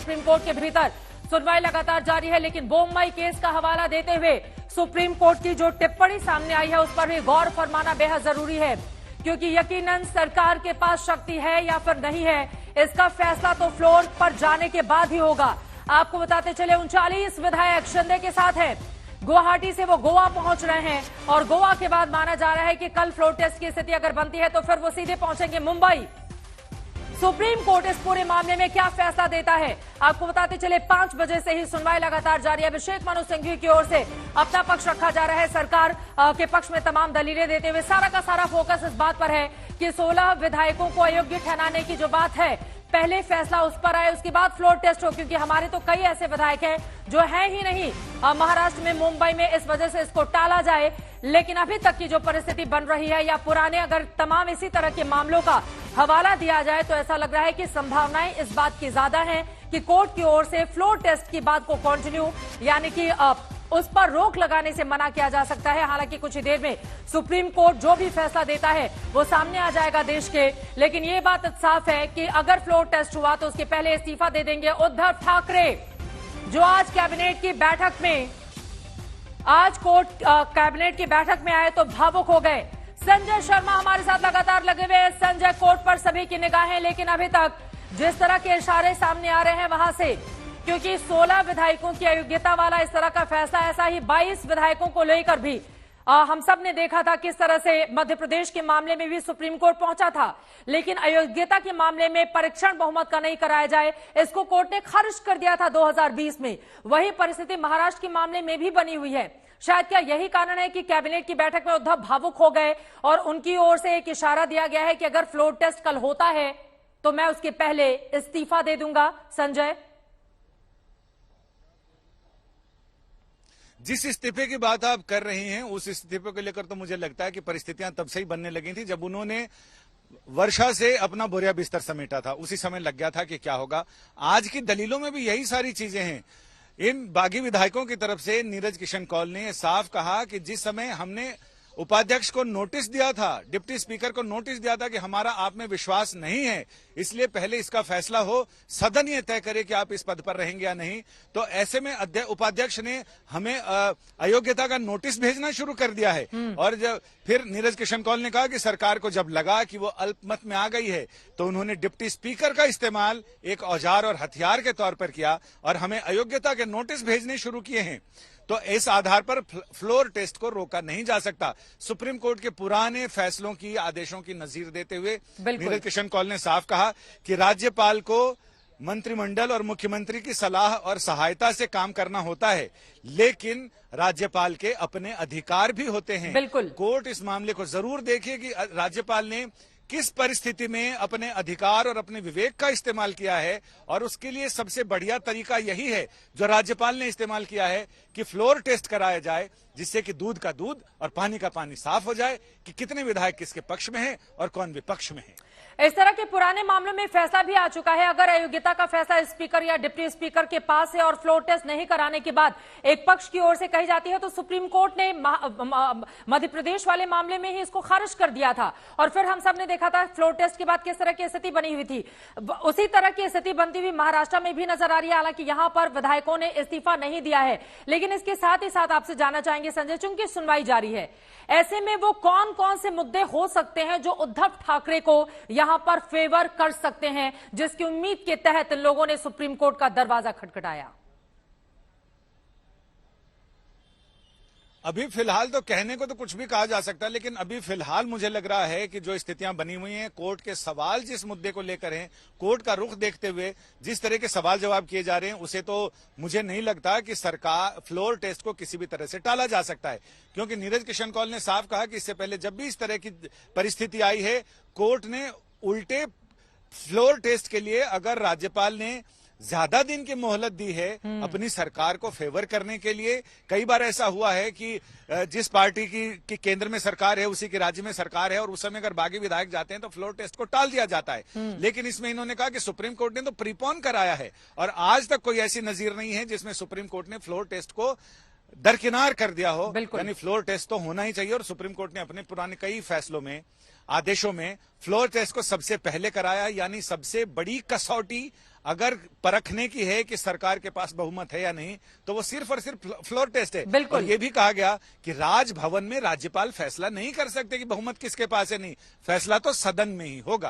Supreme court के भीतर सुनवाई लगातार जारी है, लेकिन बोम्बई केस का हवाला देते हुए सुप्रीम कोर्ट की जो टिप्पणी सामने आई है उस पर भी गौर फरमाना बेहद जरूरी है, क्योंकि यकीनन सरकार के पास शक्ति है या फिर नहीं है, इसका फैसला तो फ्लोर पर जाने के बाद ही होगा। आपको बताते चले 39 विधायक शिंदे के साथ हैं। गुवाहाटी से वो गोवा पहुंच रहे हैं और गोवा के बाद माना जा रहा है कि कल फ्लोर टेस्ट की स्थिति अगर बनती है तो फिर वो सीधे पहुंचेंगे मुंबई। सुप्रीम कोर्ट इस पूरे मामले में क्या फैसला देता है, आपको बताते चले 5 बजे से ही सुनवाई लगातार जारी है। अभिषेक मनु सिंघवी की ओर से अपना पक्ष रखा जा रहा है, सरकार के पक्ष में तमाम दलीलें देते हुए सारा का सारा फोकस इस बात पर है कि 16 विधायकों को अयोग्य ठहराने की जो बात है, पहले फैसला उस पर आए, उसके बाद फ्लोर टेस्ट हो, क्योंकि हमारे तो कई ऐसे विधायक हैं जो है ही नहीं महाराष्ट्र में, मुंबई में, इस वजह से इसको टाला जाए। लेकिन अभी तक की जो परिस्थिति बन रही है या पुराने अगर तमाम इसी तरह के मामलों का हवाला दिया जाए तो ऐसा लग रहा है कि संभावनाएं इस बात की ज्यादा हैं कि कोर्ट की ओर से फ्लोर टेस्ट की बात को कंटिन्यू यानी कि उस पर रोक लगाने से मना किया जा सकता है। हालांकि कुछ ही देर में सुप्रीम कोर्ट जो भी फैसला देता है वो सामने आ जाएगा देश के, लेकिन ये बात साफ है कि अगर फ्लोर टेस्ट हुआ तो उसके पहले इस्तीफा दे देंगे उद्धव ठाकरे, जो आज कैबिनेट की बैठक में कैबिनेट की बैठक में आए तो भावुक हो गए। संजय शर्मा हमारे साथ लगातार लगे हुए हैं। संजय, कोर्ट पर सभी की निगाहें, लेकिन अभी तक जिस तरह के इशारे सामने आ रहे हैं वहां से, क्योंकि 16 विधायकों की अयोग्यता वाला इस तरह का फैसला, ऐसा ही 22 विधायकों को लेकर भी हम सब ने देखा था किस तरह से मध्य प्रदेश के मामले में भी सुप्रीम कोर्ट पहुंचा था, लेकिन अयोग्यता के मामले में परीक्षण बहुमत का नहीं कराया जाए, इसको कोर्ट ने खारिज कर दिया था 2020 में। वही परिस्थिति महाराष्ट्र के मामले में भी बनी हुई है। शायद क्या यही कारण है कि कैबिनेट की बैठक में उद्धव भावुक हो गए और उनकी ओर से एक इशारा दिया गया है कि अगर फ्लोर टेस्ट कल होता है तो मैं उसके पहले इस्तीफा दे दूंगा। संजय, जिस इस्तीफे की बात आप कर रही हैं उस इस्तीफे को लेकर तो मुझे लगता है कि परिस्थितियां तब से ही बनने लगी थी जब उन्होंने वर्षा से अपना बोरिया बिस्तर समेटा था, उसी समय लग गया था कि क्या होगा। आज की दलीलों में भी यही सारी चीजें हैं। इन बागी विधायकों की तरफ से नीरज किशन कौल ने साफ कहा कि जिस समय हमने उपाध्यक्ष को नोटिस दिया था, डिप्टी स्पीकर को नोटिस दिया था कि हमारा आप में विश्वास नहीं है, इसलिए पहले इसका फैसला हो, सदन ये तय करे कि आप इस पद पर रहेंगे या नहीं, तो ऐसे में उपाध्यक्ष ने हमें अयोग्यता का नोटिस भेजना शुरू कर दिया है। और जब फिर नीरज किशन कौल ने कहा कि सरकार को जब लगा कि वो अल्पमत में आ गई है तो उन्होंने डिप्टी स्पीकर का इस्तेमाल एक औजार और हथियार के तौर पर किया और हमें अयोग्यता के नोटिस भेजने शुरू किए हैं। तो इस आधार पर फ्लोर टेस्ट को रोका नहीं जा सकता। सुप्रीम कोर्ट के पुराने फैसलों की, आदेशों की नजीर देते हुए नीरज किशन कौल ने साफ कहा कि राज्यपाल को मंत्रिमंडल और मुख्यमंत्री की सलाह और सहायता से काम करना होता है, लेकिन राज्यपाल के अपने अधिकार भी होते हैं। कोर्ट इस मामले को जरूर देखे कि राज्यपाल ने किस परिस्थिति में अपने अधिकार और अपने विवेक का इस्तेमाल किया है, और उसके लिए सबसे बढ़िया तरीका यही है जो राज्यपाल ने इस्तेमाल किया है कि फ्लोर टेस्ट कराया जाए, जिससे कि दूध का दूध और पानी का पानी साफ हो जाए कि कितने विधायक किसके पक्ष में हैं और कौन विपक्ष में है। इस तरह के पुराने मामलों में फैसला भी आ चुका है। अगर अयोग्यता का फैसला स्पीकर या डिप्टी स्पीकर के पास है और फ्लोर टेस्ट नहीं कराने के बाद एक पक्ष की ओर से कही जाती है, तो सुप्रीम कोर्ट ने मध्य प्रदेश वाले मामले में ही इसको खारिज कर दिया था और फिर हम सब ने देखा था फ्लोर टेस्ट के बाद किस तरह की स्थिति बनी हुई थी। उसी तरह की स्थिति बनती हुई महाराष्ट्र में भी नजर आ रही है। हालांकि यहां पर विधायकों ने इस्तीफा नहीं दिया है, लेकिन इसके साथ ही साथ आपसे जानना चाहेंगे संजय, चूंकि सुनवाई जारी है, ऐसे में वो कौन कौन से मुद्दे हो सकते हैं जो उद्धव ठाकरे को यहां पर फेवर कर सकते हैं, जिसकी उम्मीद के तहत लोगों ने सुप्रीम कोर्ट का दरवाजा खटखटाया? अभी फिलहाल तो कहने को तो कुछ भी कहा जा सकता है, लेकिन अभी फिलहाल मुझे लग रहा है कि जो स्थितियां बनी हुई हैं, कोर्ट के सवाल जिस मुद्दे को लेकर हैं, कोर्ट का रुख देखते हुए जिस तरह के सवाल जवाब किए जा रहे हैं, उसे तो मुझे नहीं लगता कि सरकार फ्लोर टेस्ट को किसी भी तरह से टाला जा सकता है। क्योंकि नीरज किशन कौल ने साफ कहा कि इससे पहले जब भी इस तरह की परिस्थिति आई है, कोर्ट ने उल्टे फ्लोर टेस्ट के लिए अगर राज्यपाल ने ज्यादा दिन की मोहलत दी है अपनी सरकार को फेवर करने के लिए। कई बार ऐसा हुआ है कि जिस पार्टी की केंद्र में सरकार है उसी के राज्य में सरकार है और उस समय अगर बागी विधायक जाते हैं तो फ्लोर टेस्ट को टाल दिया जाता है। लेकिन इसमें इन्होंने कहा कि सुप्रीम कोर्ट ने तो प्रीपोन कराया है और आज तक कोई ऐसी नजीर नहीं है जिसमें सुप्रीम कोर्ट ने फ्लोर टेस्ट को दरकिनार कर दिया हो। बिल्कुल। यानी फ्लोर टेस्ट तो होना ही चाहिए और सुप्रीम कोर्ट ने अपने पुराने कई फैसलों में, आदेशों में फ्लोर टेस्ट को सबसे पहले कराया। यानी सबसे बड़ी कसौटी अगर परखने की है कि सरकार के पास बहुमत है या नहीं, तो वो सिर्फ और सिर्फ फ्लोर टेस्ट है। बिल्कुल। और ये भी कहा गया कि राजभवन में राज्यपाल फैसला नहीं कर सकते कि बहुमत किसके पास है, नहीं, फैसला तो सदन में ही होगा।